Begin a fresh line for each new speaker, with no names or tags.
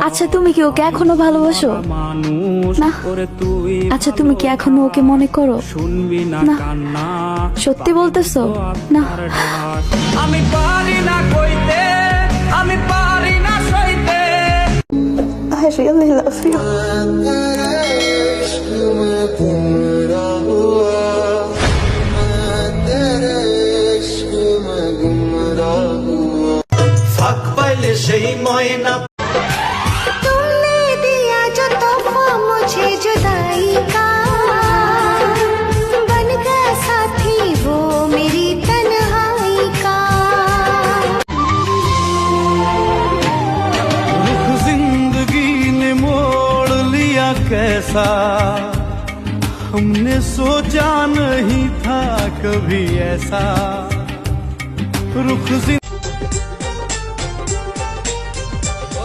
আচ্ছা তুমি কি ওকে এখনো ভালোবাসো? না। আচ্ছা তুমি কি এখনো ওকে মনে করো? না। সত্যি বলতেছো? না।
আমি পারি না কইতে, আমি পারি না সইতে।
I really love you.
ফাঁক পাইলে সেই ময়না
तुमने दिया जो तोहफा मुझे जुदाई का, बन गया साथी वो मेरी तन्हाई का।
रुख जिंदगी ने मोड़ लिया कैसा, हमने सोचा नहीं था कभी ऐसा। रुख